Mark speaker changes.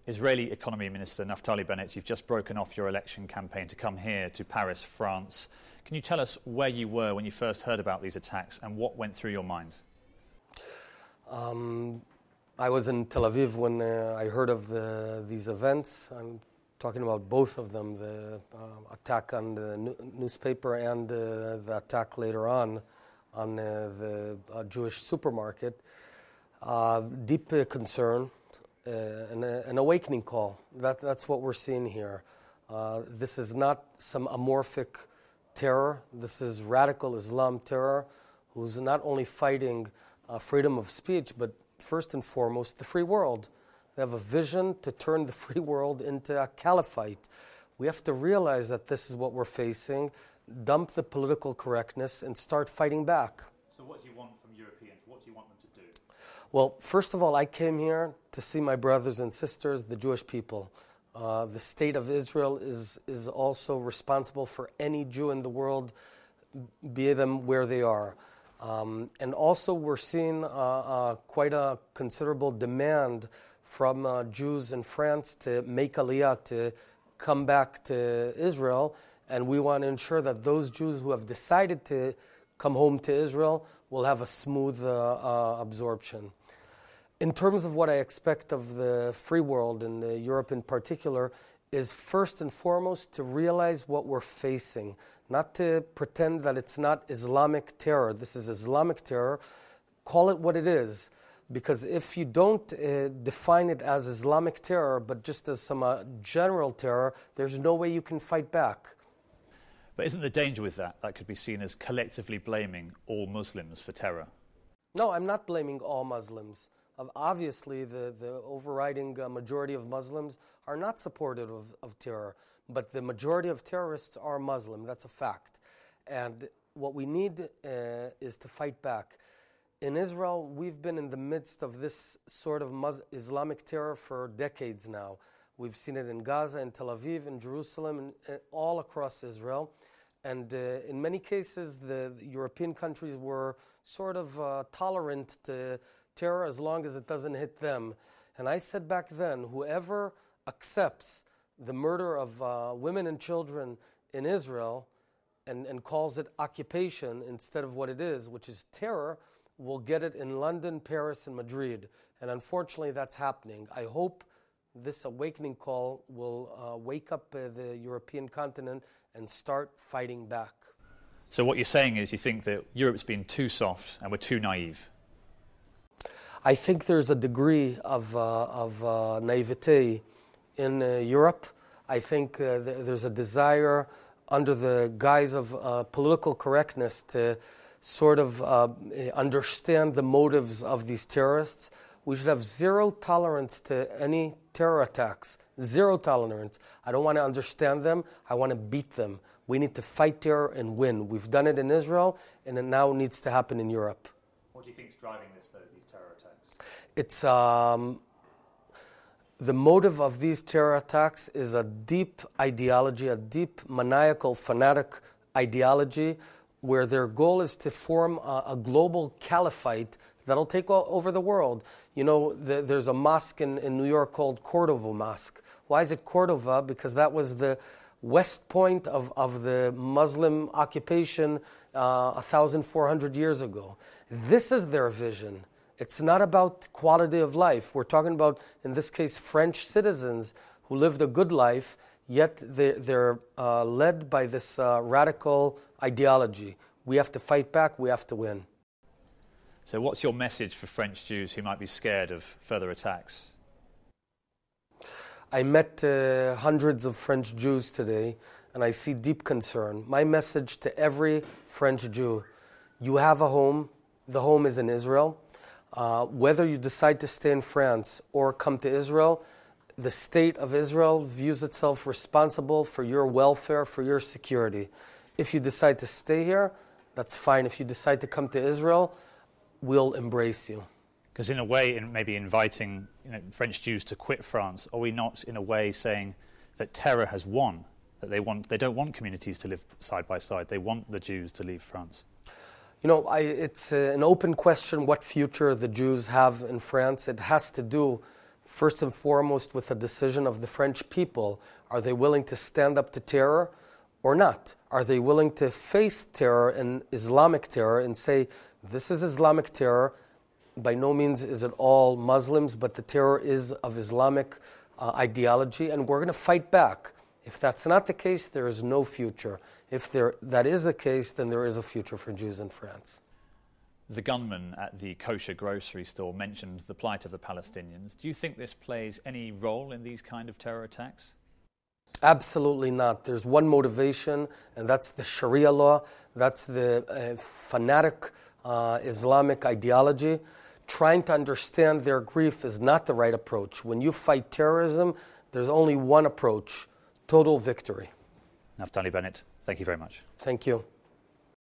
Speaker 1: Israeli Economy Minister Naftali Bennett, you've just broken off your election campaign to come here to Paris, France. Can you tell us where you were when you first heard about these attacks and what went through your mind?
Speaker 2: I was in Tel Aviv when I heard of these events. I'm talking about both of them, the attack on the newspaper and the attack later on the Jewish supermarket. Deep concern, an awakening call. That's what we're seeing here. This is not some amorphic terror. This is radical Islam terror, who's not only fighting freedom of speech, but first and foremost, the free world. They have a vision to turn the free world into a caliphate. We have to realize that this is what we're facing, dump the political correctness, and start fighting back.
Speaker 1: So what do you want from Europeans? What do you want them to do?
Speaker 2: Well, first of all, I came here to see my brothers and sisters, the Jewish people. The state of Israel is also responsible for any Jew in the world, be them where they are. And also we're seeing quite a considerable demand from Jews in France to make aliyah, to come back to Israel. And we want to ensure that those Jews who have decided to come home to Israel will have a smooth absorption. In terms of what I expect of the free world, and Europe in particular, is first and foremost to realize what we're facing, not to pretend that it's not Islamic terror. This is Islamic terror. Call it what it is. Because if you don't define it as Islamic terror, but just as some general terror, there's no way you can fight back.
Speaker 1: But isn't the danger with that could be seen as collectively blaming all Muslims for terror?
Speaker 2: No, I'm not blaming all Muslims. Obviously, the overriding majority of Muslims are not supportive of terror, but the majority of terrorists are Muslim. That's a fact. And what we need is to fight back. In Israel, we've been in the midst of this sort of Islamic terror for decades now. We've seen it in Gaza, in Tel Aviv, in Jerusalem, and all across Israel. And in many cases, the European countries were sort of tolerant to terror as long as it doesn't hit them. And I said back then, whoever accepts the murder of women and children in Israel and calls it occupation instead of what it is, which is terror, will get it in London, Paris, and Madrid. And unfortunately, that's happening. I hope this awakening call will wake up the European continent and start fighting back.
Speaker 1: So what you're saying is you think that Europe's been too soft and we're too naive?
Speaker 2: I think there's a degree of naivete in Europe. I think there's a desire under the guise of political correctness to sort of understand the motives of these terrorists. We should have zero tolerance to any terror attacks. Zero tolerance. I don't want to understand them. I want to beat them. We need to fight terror and win. We've done it in Israel, and it now needs to happen in Europe.
Speaker 1: What do you think is driving this, though, these terror attacks?
Speaker 2: It's the motive of these terror attacks is a deep ideology, a deep maniacal, fanatic ideology, where their goal is to form a global caliphate that'll take over the world. You know, there's a mosque in New York called Cordova Mosque. Why is it Cordova? Because that was the west point of the Muslim occupation 1,400 years ago. This is their vision. It's not about quality of life. We're talking about, in this case, French citizens who lived a good life, yet they're led by this radical ideology. We have to fight back. We have to win.
Speaker 1: So what's your message for French Jews who might be scared of further attacks?
Speaker 2: I met hundreds of French Jews today, and I see deep concern. My message to every French Jew, you have a home. The home is in Israel. Whether you decide to stay in France or come to Israel, the state of Israel views itself responsible for your welfare, for your security. If you decide to stay here, that's fine. If you decide to come to Israel, we'll embrace you.
Speaker 1: Because in a way, in maybe inviting French Jews to quit France, are we not in a way saying that terror has won? That they don't want communities to live side by side. They want the Jews to leave France.
Speaker 2: You know, it's an open question what future the Jews have in France. It has to do first and foremost with the decision of the French people. Are they willing to stand up to terror or not? Are they willing to face terror and Islamic terror and say, this is Islamic terror, by no means is it all Muslims, but the terror is of Islamic ideology, and we're going to fight back. If that's not the case, there is no future. If that is the case, then there is a future for Jews in France.
Speaker 1: The gunman at the kosher grocery store mentioned the plight of the Palestinians. Do you think this plays any role in these kind of terror attacks?
Speaker 2: Absolutely not. There's one motivation, and that's the Sharia law. That's the fanatic Islamic ideology. Trying to understand their grief is not the right approach. When you fight terrorism, there's only one approach: total victory.
Speaker 1: Naftali Bennett, thank you very much.
Speaker 2: Thank you.